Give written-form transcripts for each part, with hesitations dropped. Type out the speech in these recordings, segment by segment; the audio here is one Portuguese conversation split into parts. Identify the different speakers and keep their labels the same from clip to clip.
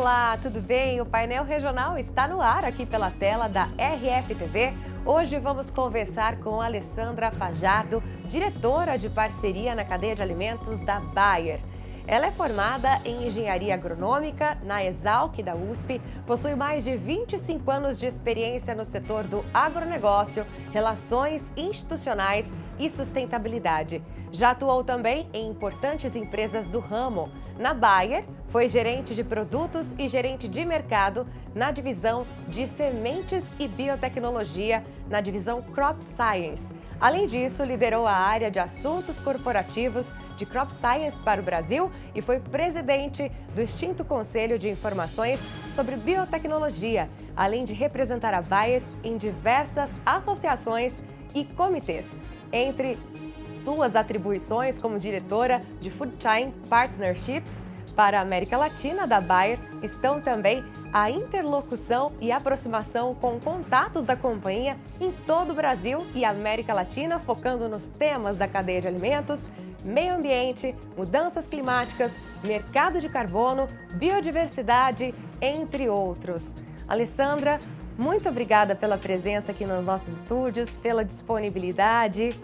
Speaker 1: Olá, tudo bem? O painel regional está no ar aqui pela tela da RFTV. Hoje vamos conversar com Alessandra Fajardo, diretora de parceria na cadeia de alimentos da Bayer. Ela é formada em Engenharia Agronômica na Exalc da USP, possui mais de 25 anos de experiência no setor do agronegócio, relações institucionais e sustentabilidade. Já atuou também em importantes empresas do ramo. Na Bayer, foi gerente de produtos e gerente de mercado na divisão de sementes e biotecnologia, na divisão Crop Science. Além disso, liderou a área de assuntos corporativos de Crop Science para o Brasil e foi presidente do extinto Conselho de Informações sobre Biotecnologia, além de representar a Bayer em diversas associações e comitês. Entre suas atribuições como diretora de Food Chain Partnerships para a América Latina da Bayer estão também a interlocução e aproximação com contatos da companhia em todo o Brasil e América Latina, focando nos temas da cadeia de alimentos, meio ambiente, mudanças climáticas, mercado de carbono, biodiversidade, entre outros. Alessandra, muito obrigada pela presença aqui nos nossos estúdios, pela disponibilidade.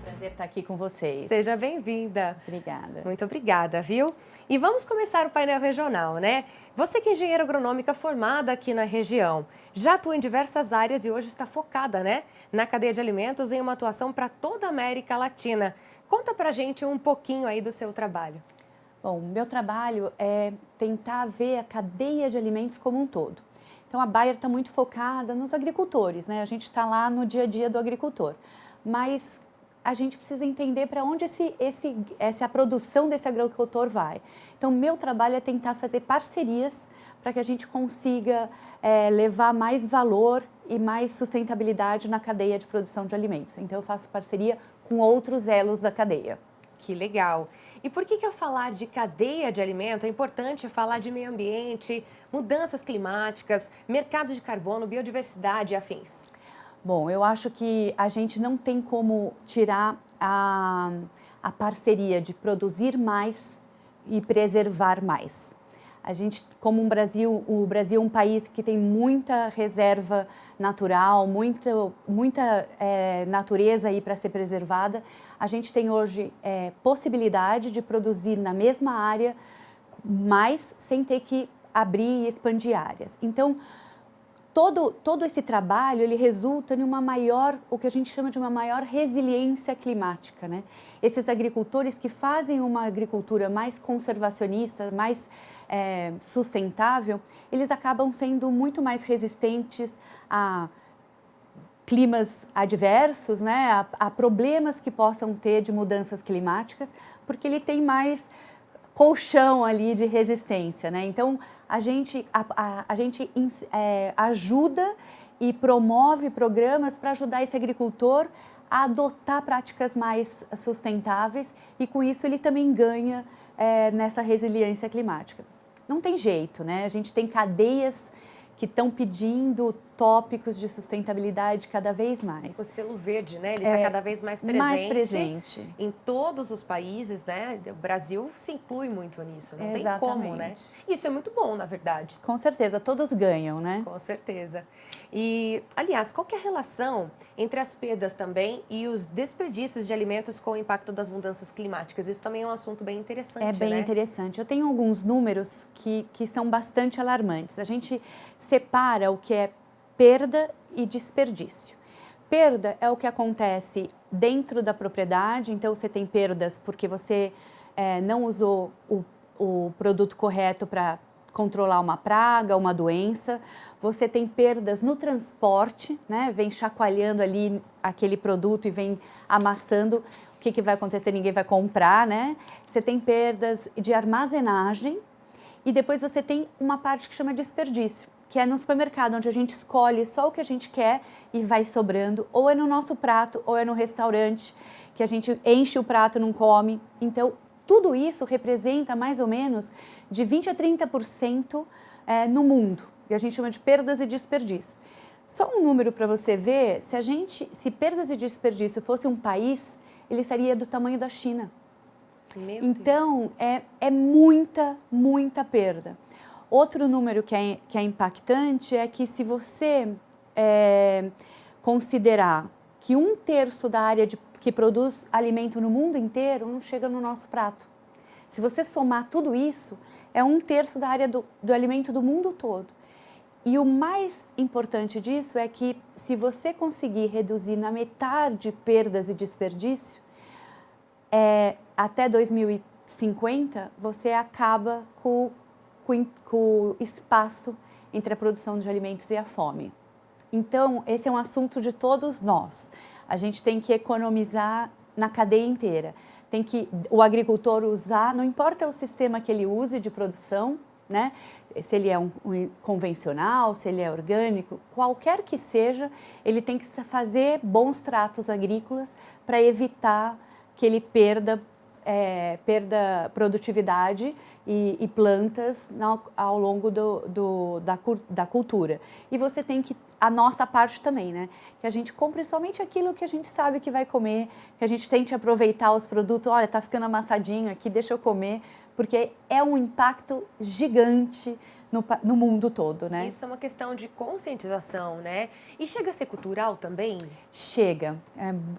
Speaker 2: Prazer estar aqui com vocês.
Speaker 1: Seja bem-vinda.
Speaker 2: Obrigada.
Speaker 1: Muito obrigada, viu? E vamos começar o painel regional, né? Você que é engenheira agronômica formada aqui na região, já atua em diversas áreas e hoje está focada, né, na cadeia de alimentos em uma atuação para toda a América Latina. Conta pra gente um pouquinho aí do seu trabalho.
Speaker 2: Bom, meu trabalho é tentar ver a cadeia de alimentos como um todo. Então, a Bayer está muito focada nos agricultores, né? A gente está lá no dia a dia do agricultor. Mas a gente precisa entender para onde essa produção desse agricultor vai. Então, meu trabalho é tentar fazer parcerias para que a gente consiga levar mais valor e mais sustentabilidade na cadeia de produção de alimentos. Então, eu faço parceria com outros elos da cadeia.
Speaker 1: Que legal! E por que ao falar de cadeia de alimento é importante falar de meio ambiente, mudanças climáticas, mercado de carbono, biodiversidade e afins?
Speaker 2: Bom, eu acho que a gente não tem como tirar a parceria de produzir mais e preservar mais. A gente, como o Brasil é um país que tem muita reserva natural, muita natureza aí para ser preservada. A gente tem hoje possibilidade de produzir na mesma área mais sem ter que abrir e expandir áreas. Então, todo esse trabalho, ele resulta em o que a gente chama de uma maior resiliência climática, né? Esses agricultores que fazem uma agricultura mais conservacionista, mais sustentável, eles acabam sendo muito mais resistentes a climas adversos, né? A problemas que possam ter de mudanças climáticas, porque ele tem mais colchão ali de resistência, né? Então, a gente ajuda e promove programas para ajudar esse agricultor a adotar práticas mais sustentáveis e com isso ele também ganha nessa resiliência climática. Não tem jeito, né? A gente tem cadeias que estão pedindo tópicos de sustentabilidade cada vez mais.
Speaker 1: O selo verde, né? Ele está cada vez mais presente.
Speaker 2: Mais presente.
Speaker 1: Em todos os países, né? O Brasil se inclui muito nisso, não tem como, né? Isso é muito bom, na verdade.
Speaker 2: Com certeza, todos ganham, né?
Speaker 1: Com certeza. E, aliás, qual que é a relação entre as perdas também e os desperdícios de alimentos com o impacto das mudanças climáticas? Isso também é um assunto bem interessante, né?
Speaker 2: É bem interessante. Eu tenho alguns números que são bastante alarmantes. A gente separa o que é perda e desperdício. Perda é o que acontece dentro da propriedade, então você tem perdas porque você não usou o produto correto para controlar uma praga, uma doença. Você tem perdas no transporte, né? Vem chacoalhando ali aquele produto e vem amassando. O que vai acontecer? Ninguém vai comprar, né? Você tem perdas de armazenagem e depois você tem uma parte que chama desperdício, que é no supermercado, onde a gente escolhe só o que a gente quer e vai sobrando, ou é no nosso prato, ou é no restaurante, que a gente enche o prato e não come. Então, tudo isso representa mais ou menos de 20% a 30% no mundo, e a gente chama de perdas e desperdício. Só um número para você ver, se perdas e desperdício fosse um país, ele seria do tamanho da China.
Speaker 1: Meu
Speaker 2: então, é muita, muita perda. Outro número que é impactante é que se você considerar que 1/3 da área que produz alimento no mundo inteiro não chega no nosso prato. Se você somar tudo isso, é 1/3 da área do alimento do mundo todo. E o mais importante disso é que se você conseguir reduzir na metade perdas e desperdício, até 2050 você acaba com o espaço entre a produção de alimentos e a fome. Então, esse é um assunto de todos nós. A gente tem que economizar na cadeia inteira. Tem que o agricultor usar, não importa o sistema que ele use de produção, né? Se ele é um convencional, se ele é orgânico, qualquer que seja, ele tem que fazer bons tratos agrícolas para evitar que ele perda produtividade e plantas ao longo da cultura. E você tem que, a nossa parte também, né? Que a gente compre somente aquilo que a gente sabe que vai comer, que a gente tente aproveitar os produtos. Olha, tá ficando amassadinho aqui, deixa eu comer, porque é um impacto gigante no mundo todo, né?
Speaker 1: Isso é uma questão de conscientização, né? E chega a ser cultural também?
Speaker 2: Chega.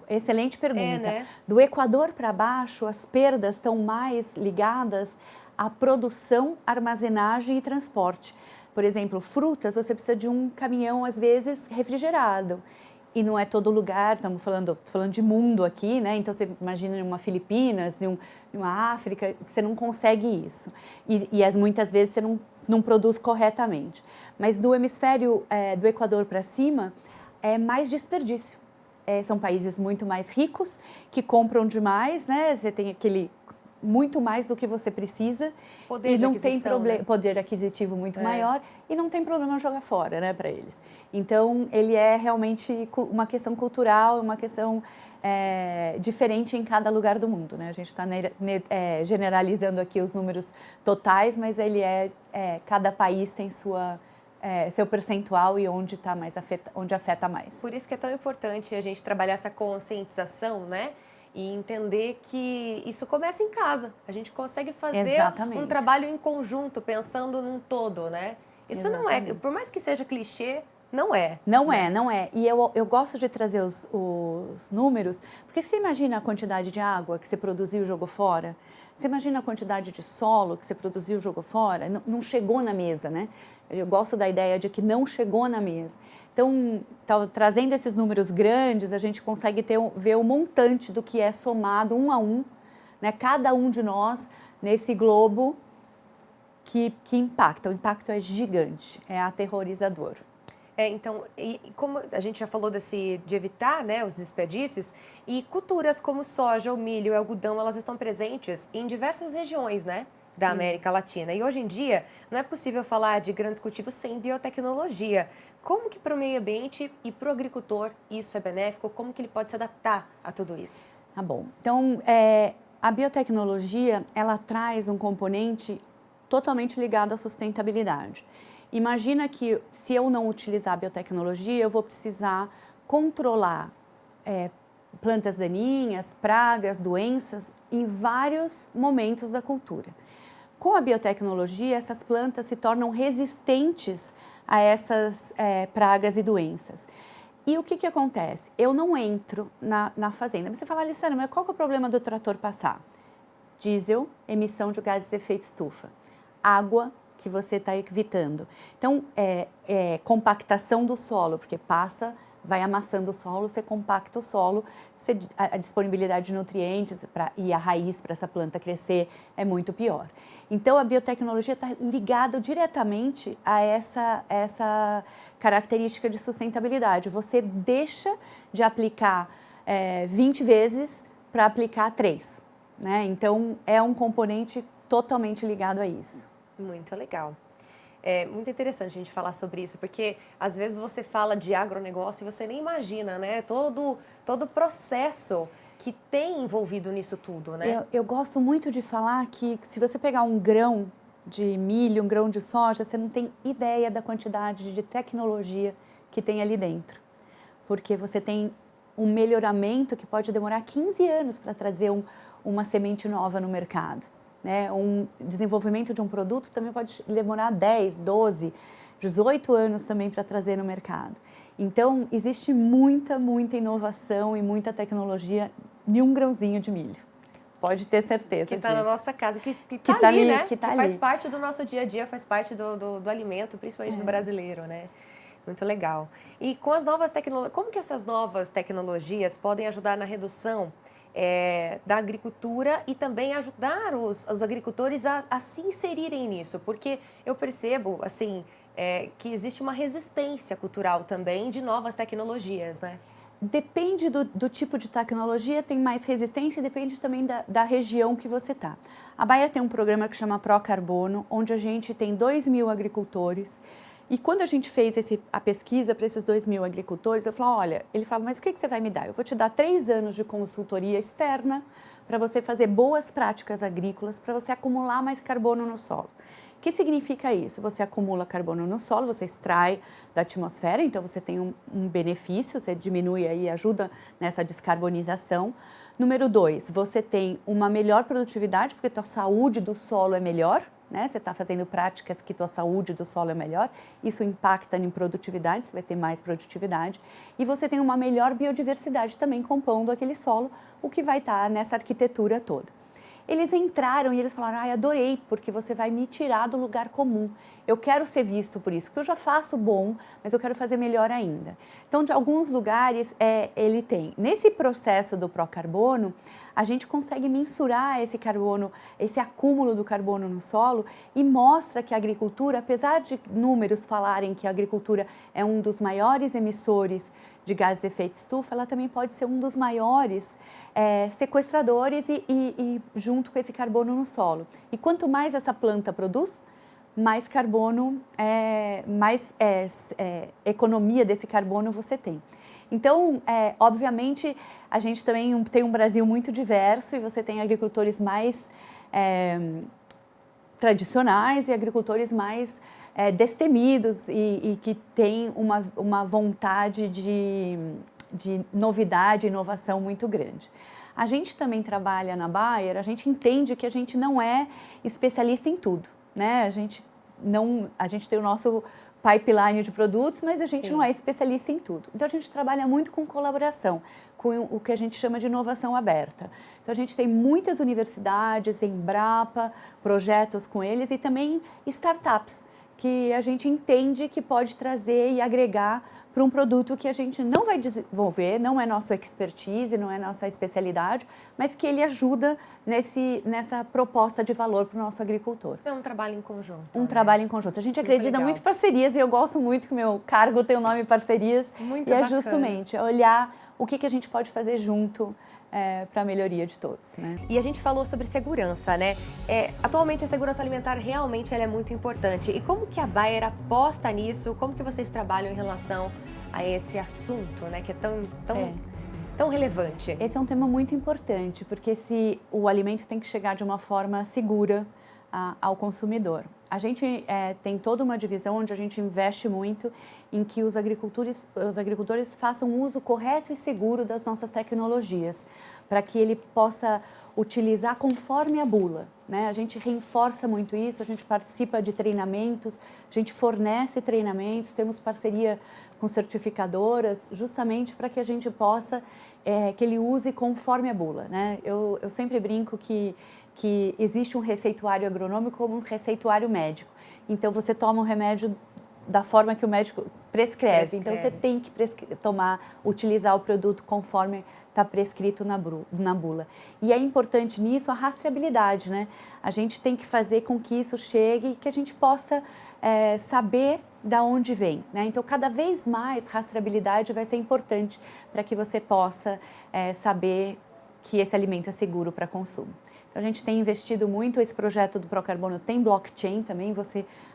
Speaker 2: Excelente pergunta.
Speaker 1: Né?
Speaker 2: Do Equador para baixo, as perdas estão mais ligadas à produção, armazenagem e transporte. Por exemplo, frutas, você precisa de um caminhão, às vezes, refrigerado. E não é todo lugar, estamos falando de mundo aqui, né? Então, você imagina em uma Filipinas, em uma África, você não consegue isso. E muitas vezes você não produz corretamente. Mas do hemisfério do Equador para cima, é mais desperdício. São países muito mais ricos, que compram demais, né? Você tem muito mais do que você precisa.
Speaker 1: Poder de aquisição, né?
Speaker 2: Poder aquisitivo muito maior e não tem problema jogar fora, né, para eles. Então, ele é realmente uma questão cultural, uma questão diferente em cada lugar do mundo, né? A gente está generalizando aqui os números totais, mas ele cada país tem seu percentual e onde afeta mais.
Speaker 1: Por isso que é tão importante a gente trabalhar essa conscientização, né? E entender que isso começa em casa. A gente consegue fazer um trabalho em conjunto, pensando num todo, né? Isso não é, por mais que seja clichê, não é.
Speaker 2: Não é. E eu gosto de trazer os números, porque você imagina a quantidade de água que você produziu e jogou fora? Você imagina a quantidade de solo que você produziu e jogou fora? Não chegou na mesa, né? Eu gosto da ideia de que não chegou na mesa. Então, trazendo esses números grandes, a gente consegue ver o montante do que é somado um a um, né? Cada um de nós nesse globo que impacta. O impacto é gigante, é aterrorizador.
Speaker 1: Então, como a gente já falou de evitar, né, os desperdícios, e culturas como soja, o milho, o algodão, elas estão presentes em diversas regiões, né, da América Latina. E hoje em dia, não é possível falar de grandes cultivos sem biotecnologia. Como que para o meio ambiente e para o agricultor isso é benéfico? Como que ele pode se adaptar a tudo isso?
Speaker 2: Tá bom. Então, a biotecnologia, ela traz um componente totalmente ligado à sustentabilidade. Imagina que se eu não utilizar a biotecnologia, eu vou precisar controlar plantas daninhas, pragas, doenças em vários momentos da cultura. Com a biotecnologia, essas plantas se tornam resistentes a essas pragas e doenças. E o que acontece? Eu não entro na fazenda. Você fala, Alessandra, mas qual que é o problema do trator passar? Diesel, emissão de gases de efeito estufa. Água que você está evitando. Então, compactação do solo, porque vai amassando o solo, você compacta o solo, a disponibilidade de nutrientes e a raiz para essa planta crescer é muito pior. Então, a biotecnologia está ligada diretamente a essa característica de sustentabilidade. Você deixa de aplicar 20 vezes para aplicar 3. Né? Então, é um componente totalmente ligado a isso.
Speaker 1: Muito legal. É muito interessante a gente falar sobre isso, porque às vezes você fala de agronegócio e você nem imagina, né? Todo o processo que tem envolvido nisso tudo, né?
Speaker 2: Eu gosto muito de falar que se você pegar um grão de milho, um grão de soja, você não tem ideia da quantidade de tecnologia que tem ali dentro. Porque você tem um melhoramento que pode demorar 15 anos para trazer uma semente nova no mercado. né? Um desenvolvimento de um produto também pode demorar 10, 12, 18 anos também para trazer no mercado. Então, existe muita inovação e muita tecnologia em um grãozinho de milho. Pode ter certeza
Speaker 1: que
Speaker 2: disso.
Speaker 1: está na nossa casa, que tá ali, né? Que faz parte do nosso dia a dia, faz parte do alimento, principalmente do brasileiro, né? Muito legal. E com as novas tecnologias, como que essas novas tecnologias podem ajudar na redução da agricultura e também ajudar os agricultores a se inserirem nisso? Porque eu percebo, assim, que existe uma resistência cultural também de novas tecnologias, né?
Speaker 2: Depende do tipo de tecnologia, tem mais resistência e depende também da região que você está. A Bayer tem um programa que chama Procarbono, onde a gente tem 2.000 agricultores. E quando a gente fez a pesquisa para esses 2.000 agricultores, eu falei, olha, ele falava, mas o que você vai me dar? Eu vou te dar 3 anos de consultoria externa para você fazer boas práticas agrícolas, para você acumular mais carbono no solo. O que significa isso? Você acumula carbono no solo, você extrai da atmosfera, então você tem um benefício, você diminui aí, ajuda nessa descarbonização. Número 2, você tem uma melhor produtividade, porque a tua saúde do solo é melhor, né? Você está fazendo práticas que tua saúde do solo é melhor, isso impacta em produtividade, você vai ter mais produtividade. E você tem uma melhor biodiversidade também compondo aquele solo, o que vai estar nessa arquitetura toda. Eles entraram e eles falaram, adorei, porque você vai me tirar do lugar comum. Eu quero ser visto por isso, porque eu já faço bom, mas eu quero fazer melhor ainda. Então, de alguns lugares, ele tem. Nesse processo do Procarbono, a gente consegue mensurar esse carbono, esse acúmulo do carbono no solo e mostra que a agricultura, apesar de números falarem que a agricultura é um dos maiores emissores de gases de efeito estufa, ela também pode ser um dos maiores sequestradores e junto com esse carbono no solo. E quanto mais essa planta produz, mais carbono, mais economia desse carbono você tem. Então, obviamente, a gente também tem um Brasil muito diverso e você tem agricultores mais tradicionais e agricultores mais destemidos e que têm uma vontade de novidade e inovação muito grande. A gente também trabalha na Bayer, a gente entende que a gente não é especialista em tudo, né? A gente tem o nosso pipeline de produtos, mas a gente não é especialista em tudo. Então, a gente trabalha muito com colaboração, com o que a gente chama de inovação aberta. Então, a gente tem muitas universidades, Embrapa, projetos com eles e também startups, que a gente entende que pode trazer e agregar para um produto que a gente não vai desenvolver, não é nossa expertise, não é nossa especialidade, mas que ele ajuda nessa proposta de valor para o nosso agricultor.
Speaker 1: É um trabalho em conjunto.
Speaker 2: Trabalho em conjunto. A gente acredita muito em parcerias e eu gosto muito que o meu cargo tem o nome parcerias.
Speaker 1: Muito
Speaker 2: bacana.
Speaker 1: É
Speaker 2: justamente olhar o que a gente pode fazer junto para a melhoria de todos, né?
Speaker 1: E a gente falou sobre segurança, né? Atualmente a segurança alimentar realmente ela é muito importante. E como que a Bayer aposta nisso? Como que vocês trabalham em relação a esse assunto, né? Que é tão relevante.
Speaker 2: Esse é um tema muito importante, porque o alimento tem que chegar de uma forma segura ao consumidor. A gente tem toda uma divisão onde a gente investe muito em que os agricultores façam uso correto e seguro das nossas tecnologias, para que ele possa utilizar conforme a bula, né? A gente reforça muito isso, a gente participa de treinamentos, a gente fornece treinamentos, temos parceria com certificadoras, justamente para que a gente possa, que ele use conforme a bula, né? Eu sempre brinco que existe um receituário agronômico como um receituário médico. Então, você toma um remédio da forma que o médico prescreve. Então, você tem que utilizar o produto conforme está prescrito na bula. E é importante nisso a rastreabilidade, né? A gente tem que fazer com que isso chegue e que a gente possa saber de onde vem, né? Então, cada vez mais rastreabilidade vai ser importante para que você possa saber que esse alimento é seguro para consumo. Então, a gente tem investido muito, esse projeto do Procarbono tem blockchain também,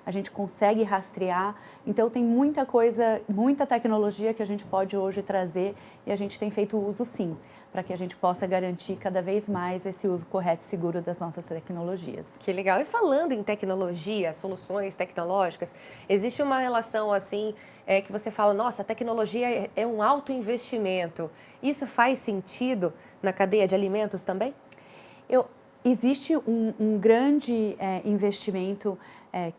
Speaker 2: a gente consegue rastrear. Então, tem muita coisa, muita tecnologia que a gente pode hoje trazer e a gente tem feito uso sim, para que a gente possa garantir cada vez mais esse uso correto e seguro das nossas tecnologias.
Speaker 1: Que legal. E falando em tecnologia, soluções tecnológicas, existe uma relação assim, que você fala, nossa, a tecnologia é um alto investimento. Isso faz sentido na cadeia de alimentos também?
Speaker 2: existe um grande investimento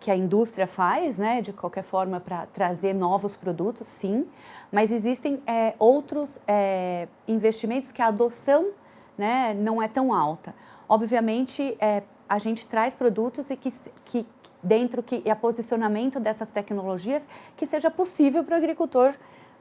Speaker 2: que a indústria faz, né, de qualquer forma, para trazer novos produtos, sim, mas existem outros investimentos que a adoção, né, não é tão alta. Obviamente, a gente traz produtos e que dentro que é posicionamento dessas tecnologias que seja possível para o agricultor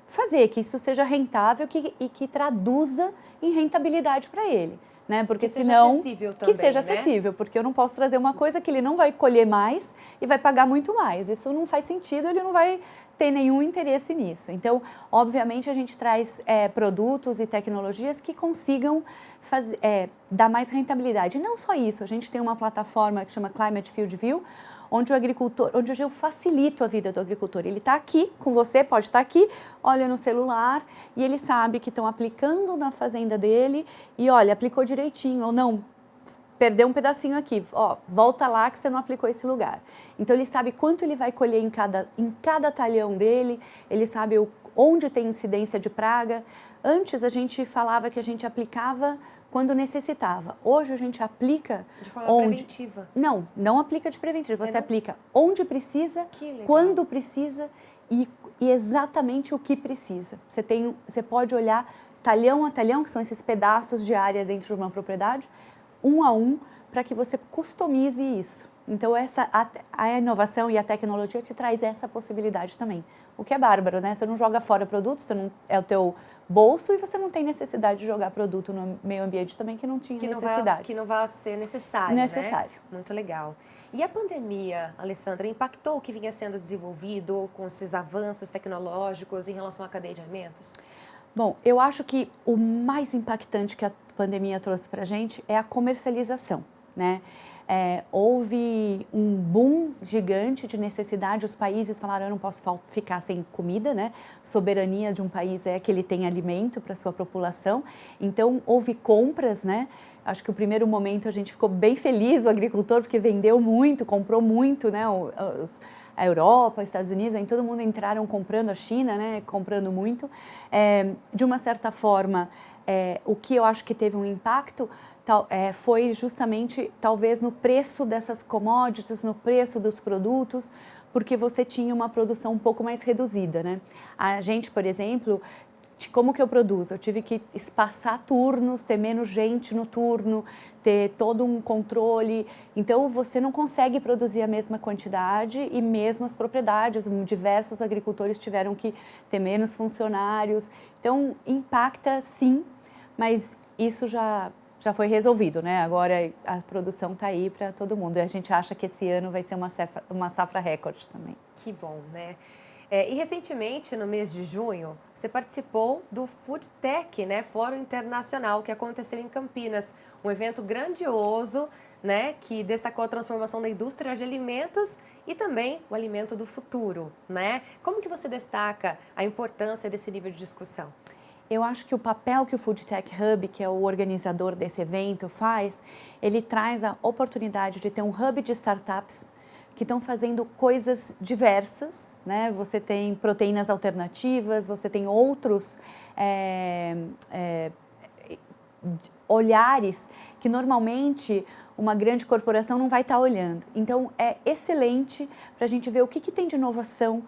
Speaker 2: fazer, que isso seja rentável e que traduza em rentabilidade para ele. Né? Porque senão, que seja acessível, porque eu não posso trazer uma coisa que ele não vai colher mais e vai pagar muito mais. Isso não faz sentido, ele não vai ter nenhum interesse nisso. Então, obviamente, a gente traz produtos e tecnologias que consigam dar mais rentabilidade. E não só isso, a gente tem uma plataforma que chama Climate Field View, onde eu facilito a vida do agricultor. Ele está aqui com você, pode estar aqui, olha no celular e ele sabe que estão aplicando na fazenda dele e olha, aplicou direitinho ou não, perdeu um pedacinho aqui, ó, volta lá que você não aplicou esse lugar. Então ele sabe quanto ele vai colher em cada talhão dele, ele sabe onde tem incidência de praga. Antes a gente falava que a gente aplicava quando necessitava. Hoje a gente aplica
Speaker 1: de forma preventiva.
Speaker 2: Não aplica de preventivo. Você aplica onde precisa, quando precisa e exatamente o que precisa. Você pode olhar talhão a talhão, que são esses pedaços de áreas dentro de uma propriedade, um a um, para que você customize isso. Então a inovação e a tecnologia te traz essa possibilidade também. O que é bárbaro, né? Você não joga fora produtos, é o teu bolso e você não tem necessidade de jogar produto no meio ambiente também que não tinha necessidade.
Speaker 1: Que não vai ser necessário,
Speaker 2: né?
Speaker 1: Muito legal. E a pandemia, Alessandra, impactou o que vinha sendo desenvolvido com esses avanços tecnológicos em relação à cadeia de alimentos?
Speaker 2: Bom, eu acho que o mais impactante que a pandemia trouxe para a gente é a comercialização, né? Houve um boom gigante de necessidade, os países falaram, eu não posso ficar sem comida, né? Soberania de um país é que ele tem alimento para sua população, então houve compras, né? Acho que o primeiro momento a gente ficou bem feliz, o agricultor, porque vendeu muito, comprou muito, né? A Europa, os Estados Unidos, aí todo mundo entraram comprando, a China, né? Comprando muito. De uma certa forma, o que eu acho que teve um impacto foi justamente, talvez, no preço dessas commodities, no preço dos produtos, porque você tinha uma produção um pouco mais reduzida, né? A gente, por exemplo, como que eu produzo? Eu tive que espaçar turnos, ter menos gente no turno, ter todo um controle. Então, você não consegue produzir a mesma quantidade e mesmo as propriedades. Diversos agricultores tiveram que ter menos funcionários. Então, impacta sim, mas isso já foi resolvido, né? Agora a produção está aí para todo mundo. E a gente acha que esse ano vai ser uma safra recorde também.
Speaker 1: Que bom, né? E recentemente, no mês de junho, você participou do Food Tech, né? Fórum Internacional, que aconteceu em Campinas. Um evento grandioso, né? Que destacou a transformação da indústria de alimentos e também o alimento do futuro, né? Como que você destaca a importância desse nível de discussão?
Speaker 2: Eu acho que o papel que o Food Tech Hub, que é o organizador desse evento, faz, ele traz a oportunidade de ter um hub de startups que estão fazendo coisas diversas, né? Você tem proteínas alternativas, você tem outros olhares que normalmente uma grande corporação não vai estar olhando. Então, é excelente para a gente ver o que tem de inovação,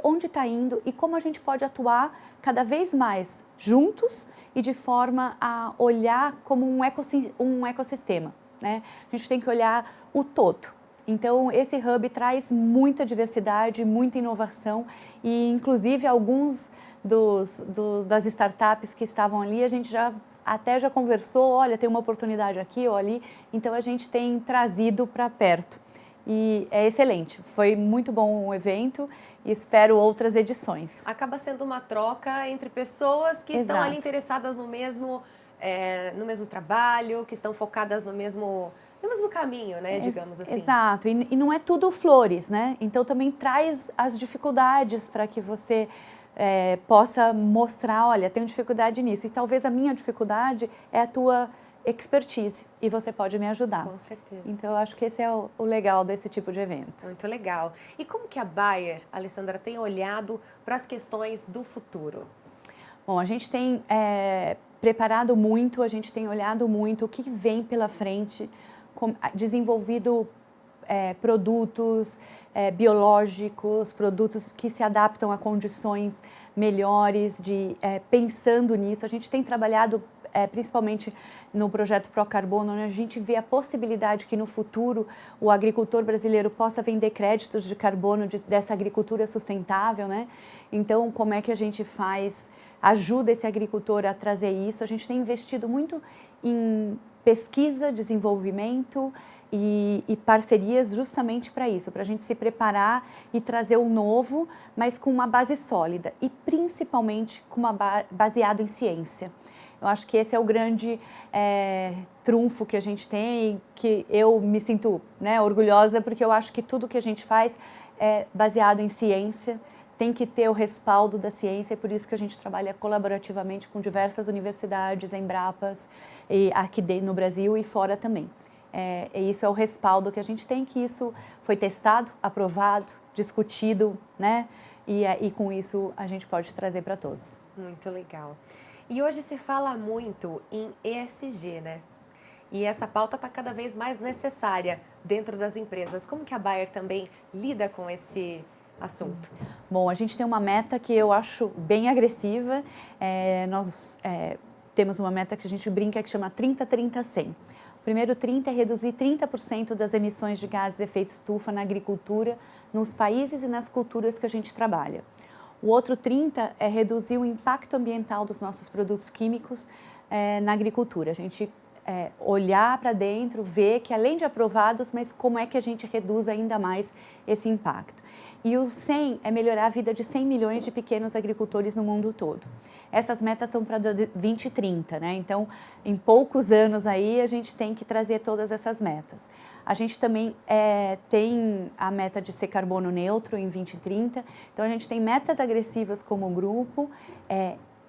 Speaker 2: onde está indo e como a gente pode atuar cada vez mais juntos e de forma a olhar como um ecossistema, né? A gente tem que olhar o todo. Então, esse hub traz muita diversidade, muita inovação e, inclusive, alguns das startups que estavam ali, a gente já conversou, olha, tem uma oportunidade aqui ou ali, então a gente tem trazido para perto. E é excelente, foi muito bom o evento e espero outras edições.
Speaker 1: Acaba sendo uma troca entre pessoas que estão ali interessadas no mesmo trabalho, que estão focadas no mesmo caminho, né, digamos assim.
Speaker 2: Exato, e não é tudo flores, né? Então também traz as dificuldades para que você possa mostrar, olha, tenho dificuldade nisso e talvez a minha dificuldade é a tua expertise e você pode me ajudar.
Speaker 1: Com certeza.
Speaker 2: Então eu acho que esse é o legal desse tipo de evento.
Speaker 1: Muito legal. E como que a Bayer, Alessandra, tem olhado para as questões do futuro?
Speaker 2: Bom, a gente tem preparado muito, a gente tem olhado muito o que vem pela frente, desenvolvido produtos biológicos, produtos que se adaptam a condições melhores, pensando nisso. A gente tem trabalhado principalmente no projeto Procarbono, onde a gente vê a possibilidade que no futuro o agricultor brasileiro possa vender créditos de carbono dessa agricultura sustentável, né? Então, como é que a gente ajuda esse agricultor a trazer isso? A gente tem investido muito em pesquisa, desenvolvimento e parcerias justamente para isso, para a gente se preparar e trazer o novo, mas com uma base sólida e principalmente baseado em ciência. Eu acho que esse é o grande trunfo que a gente tem, que eu me sinto, né, orgulhosa, porque eu acho que tudo que a gente faz é baseado em ciência, tem que ter o respaldo da ciência, e por isso que a gente trabalha colaborativamente com diversas universidades, Embrapas, aqui no Brasil e fora também. Isso é o respaldo que a gente tem, que isso foi testado, aprovado, discutido, né? E com isso a gente pode trazer para todos.
Speaker 1: Muito legal. E hoje se fala muito em ESG, né? E essa pauta está cada vez mais necessária dentro das empresas. Como que a Bayer também lida com esse assunto?
Speaker 2: Bom, a gente tem uma meta que eu acho bem agressiva. Nós temos uma meta que a gente brinca que chama 30-30-100. O primeiro 30 é reduzir 30% das emissões de gases de efeito estufa na agricultura, nos países e nas culturas que a gente trabalha. O outro 30 é reduzir o impacto ambiental dos nossos produtos químicos na agricultura. A gente olhar para dentro, ver que além de aprovados, mas como é que a gente reduz ainda mais esse impacto. E o 100 é melhorar a vida de 100 milhões de pequenos agricultores no mundo todo. Essas metas são para 2030, né? Então, em poucos anos aí, a gente tem que trazer todas essas metas. A gente também tem a meta de ser carbono neutro em 2030. Então, a gente tem metas agressivas como grupo.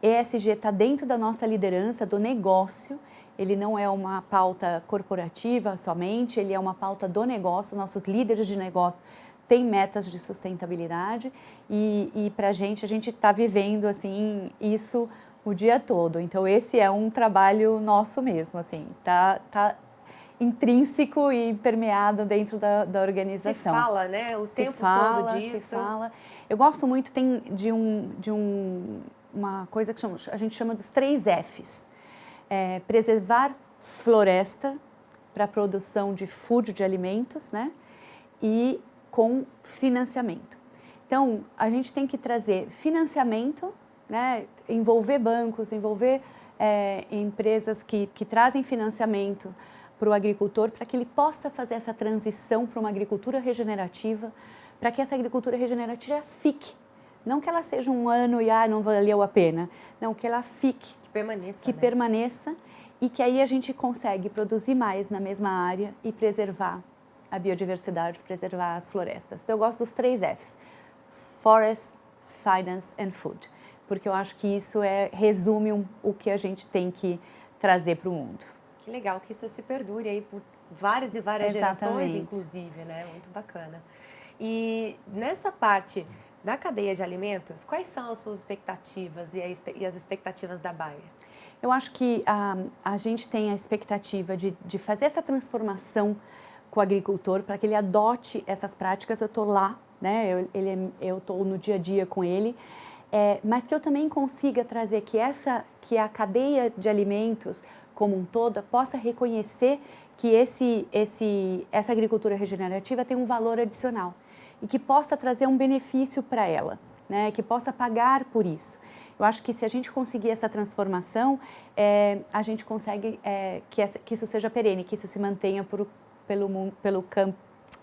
Speaker 2: ESG está dentro da nossa liderança, do negócio. Ele não é uma pauta corporativa somente, ele é uma pauta do negócio. Nossos líderes de negócio têm metas de sustentabilidade e para a gente está vivendo assim, isso o dia todo. Então, esse é um trabalho nosso mesmo, assim, tá intrínseco e permeado dentro da organização.
Speaker 1: Se fala, né? O tempo todo disso.
Speaker 2: Se fala. Eu gosto muito de uma coisa que a gente chama dos 3 Fs. Preservar floresta para a produção de food, de alimentos, né? E com financiamento. Então, a gente tem que trazer financiamento, né? Envolver bancos, envolver empresas que trazem financiamento para o agricultor, para que ele possa fazer essa transição para uma agricultura regenerativa, para que essa agricultura regenerativa fique. Não que ela seja um ano e não valeu a pena. Não, que ela fique.
Speaker 1: Que permaneça.
Speaker 2: Que permaneça e que aí a gente consegue produzir mais na mesma área e preservar a biodiversidade, preservar as florestas. Então, eu gosto dos 3 Fs. Forest, Finance and Food. Porque eu acho que isso resume o que a gente tem que trazer para o mundo.
Speaker 1: Que legal que isso se perdure aí por várias e várias gerações, inclusive, né? Muito bacana. E nessa parte da cadeia de alimentos, quais são as suas expectativas e as expectativas da Bayer?
Speaker 2: Eu acho que a gente tem a expectativa de fazer essa transformação com o agricultor para que ele adote essas práticas. Eu estou lá, né? Eu estou no dia a dia com ele, mas que eu também consiga trazer que a cadeia de alimentos como um todo possa reconhecer que essa agricultura regenerativa tem um valor adicional e que possa trazer um benefício para ela, né? Que possa pagar por isso. Eu acho que se a gente conseguir essa transformação, a gente consegue que isso seja perene, que isso se mantenha pelo campo,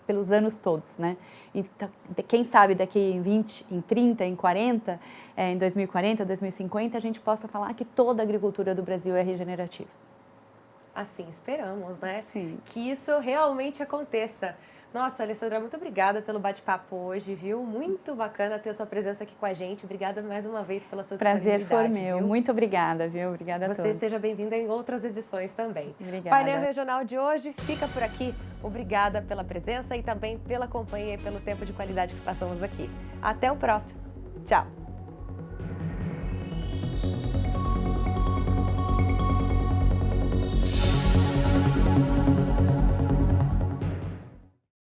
Speaker 2: pelos anos todos, né? Então, quem sabe daqui em 20, em 30, em 40, em 2040, 2050, a gente possa falar que toda a agricultura do Brasil é regenerativa.
Speaker 1: Assim esperamos, né?
Speaker 2: Sim.
Speaker 1: Que isso realmente aconteça. Nossa, Alessandra, muito obrigada pelo bate-papo hoje, viu? Muito bacana ter a sua presença aqui com a gente. Obrigada mais uma vez pela sua disponibilidade.
Speaker 2: Prazer foi meu.
Speaker 1: Viu?
Speaker 2: Muito obrigada, viu? Obrigada a todos.
Speaker 1: Você seja bem-vinda em outras edições também.
Speaker 2: Obrigada.
Speaker 1: O Painel Regional de hoje fica por aqui. Obrigada pela presença e também pela companhia e pelo tempo de qualidade que passamos aqui. Até o próximo. Tchau!